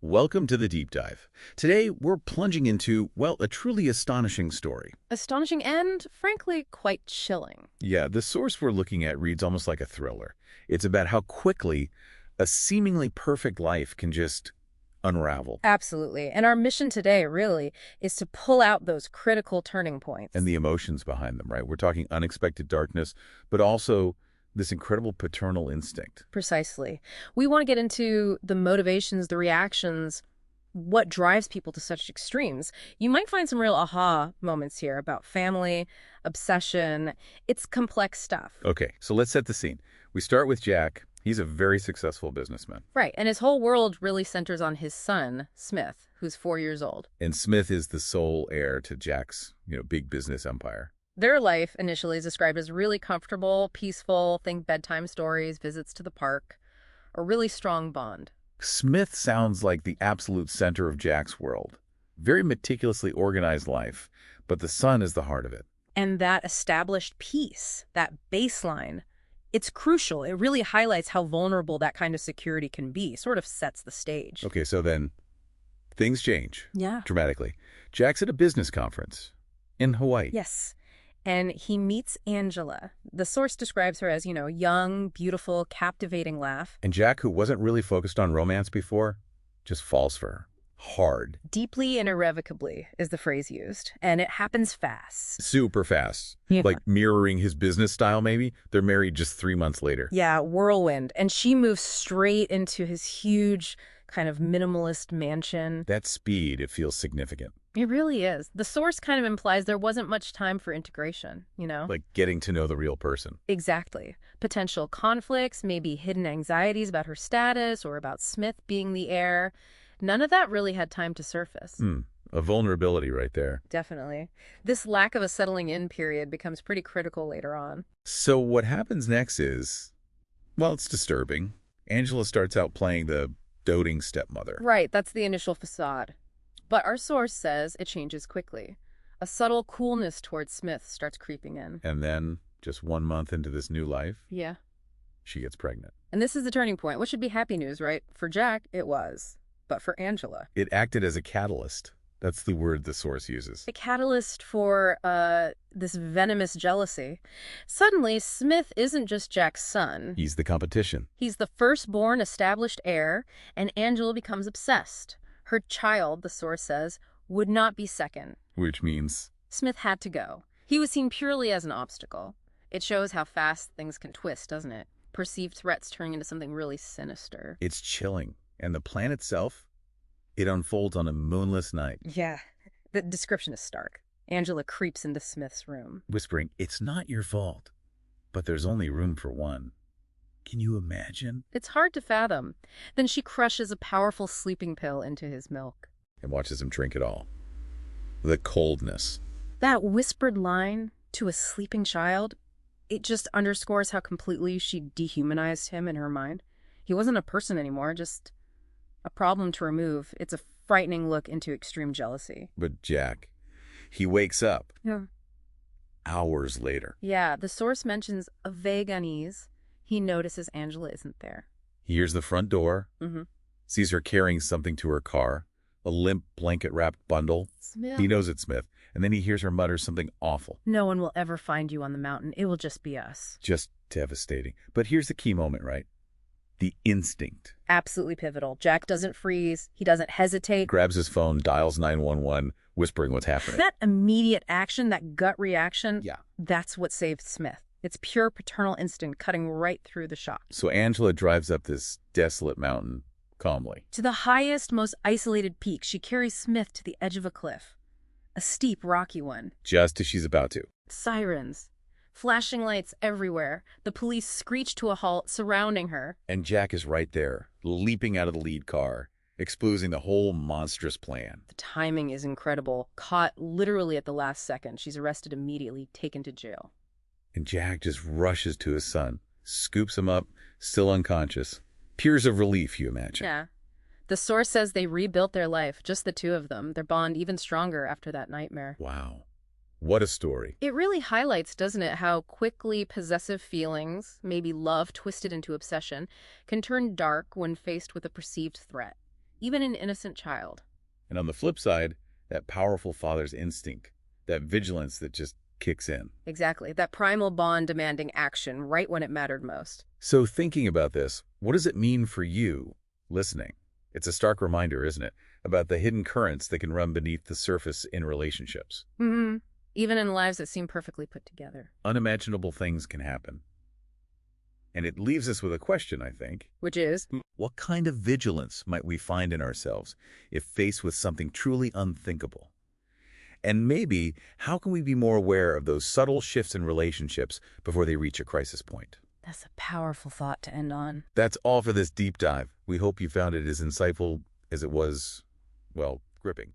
Welcome to the deep dive. Today, we're plunging into, well, a truly astonishing story. Astonishing and, frankly, quite chilling. Yeah, the source we're looking at reads almost like a thriller. It's about how quickly a seemingly perfect life can just unravel. Absolutely. And our mission today, really, is to pull out those critical turning points. And the emotions behind them, right? We're talking unexpected darkness, but also this incredible paternal instinct. Precisely. We want to get into the motivations, the reactions, what drives people to such extremes. You might find some real aha moments here about family, obsession. It's complex stuff. Okay, so let's set the scene. We start with Jack. He's a very successful businessman. Right. And his whole world really centers on his son, Smith, who's 4 years old. And Smith is the sole heir to Jack's, big business empire. Their life initially is described as really comfortable, peaceful, think bedtime stories, visits to the park, a really strong bond. Smith sounds like the absolute center of Jack's world. Very meticulously organized life, but the son is the heart of it. And that established peace, that baseline, it's crucial. It really highlights how vulnerable that kind of security can be, sort of sets the stage. Okay, so then things change. Yeah. Dramatically. Jack's at a business conference in Hawaii. Yes. And he meets Angela. The source describes her as, young, beautiful, captivating laugh. And Jack, who wasn't really focused on romance before, just falls for her. Hard. Deeply and irrevocably is the phrase used. And it happens fast. Super fast. Yeah. Like mirroring his business style, maybe. They're married just 3 months later. Yeah, whirlwind. And she moves straight into his huge, kind of minimalist mansion. That speed, it feels significant. It really is. The source kind of implies there wasn't much time for integration, Like getting to know the real person. Exactly. Potential conflicts, maybe hidden anxieties about her status or about Smith being the heir. None of that really had time to surface. A vulnerability right there. Definitely. This lack of a settling in period becomes pretty critical later on. So what happens next is, well, it's disturbing. Angela starts out playing the doting stepmother. Right, that's the initial facade. But our source says it changes quickly. A subtle coolness towards Smith starts creeping in. And then, just 1 month into this new life, Yeah. she gets pregnant. And this is the turning point, which should be happy news, right? For Jack, it was. But for Angela, It acted as a catalyst. That's the word the source uses. a catalyst for this venomous jealousy. Suddenly, Smith isn't just Jack's son. He's the competition. He's the firstborn established heir, and Angela becomes obsessed. Her child, the source says, would not be second. Which means, Smith had to go. He was seen purely as an obstacle. It shows how fast things can twist, doesn't it? Perceived threats turning into something really sinister. it's chilling. And the plan itself, it unfolds on a moonless night, Yeah. The description is stark. Angela creeps into Smith's room. whispering, "It's not your fault, but there's only room for one." Can you imagine? It's hard to fathom. Then she crushes a powerful sleeping pill into his milk. And watches him drink it all. The coldness. That whispered line to a sleeping child, it just underscores how completely she dehumanized him in her mind. He wasn't a person anymore, just a problem to remove. It's a frightening look into extreme jealousy. But Jack, he wakes up Yeah. hours later. Yeah, the source mentions a vague unease. He notices Angela isn't there. He hears the front door, sees her carrying something to her car, a limp blanket-wrapped bundle. Smith. He knows it's Smith, and then he hears her mutter something awful. No one will ever find you on the mountain. It will just be us. Just devastating. But here's the key moment, right? The instinct. Absolutely pivotal. Jack doesn't freeze. He doesn't hesitate. Grabs his phone, dials 911, whispering what's happening. That immediate action, that gut reaction, Yeah. that's what saved Smith. It's pure paternal instinct cutting right through the shock. So Angela drives up this desolate mountain calmly. To the highest, most isolated peak, she carries Smith to the edge of a cliff. A steep, rocky one. Just as she's about to. Sirens. Flashing lights everywhere. The police screech to a halt, surrounding her. And Jack is right there, leaping out of the lead car, exposing the whole monstrous plan. The timing is incredible. Caught literally at the last second. She's arrested immediately, taken to jail. And Jack just rushes to his son, scoops him up, still unconscious. Tears of relief, you imagine. Yeah. The source says they rebuilt their life, just the two of them, their bond even stronger after that nightmare. Wow. What a story. It really highlights, doesn't it, how quickly possessive feelings, maybe love twisted into obsession, can turn dark when faced with a perceived threat. even an innocent child. And on the flip side, that powerful father's instinct, that vigilance that just kicks in. Exactly, that primal bond demanding action right when it mattered most. So thinking about this, what does it mean for you, listening? It's a stark reminder, isn't it, about the hidden currents that can run beneath the surface in relationships. Mm-hmm. Even in lives that seem perfectly put together. Unimaginable things can happen. And it leaves us with a question, I think. Which is? What kind of vigilance might we find in ourselves if faced with something truly unthinkable? And maybe, how can we be more aware of those subtle shifts in relationships before they reach a crisis point? That's a powerful thought to end on. That's all for this deep dive. We hope you found it as insightful as it was, well, gripping.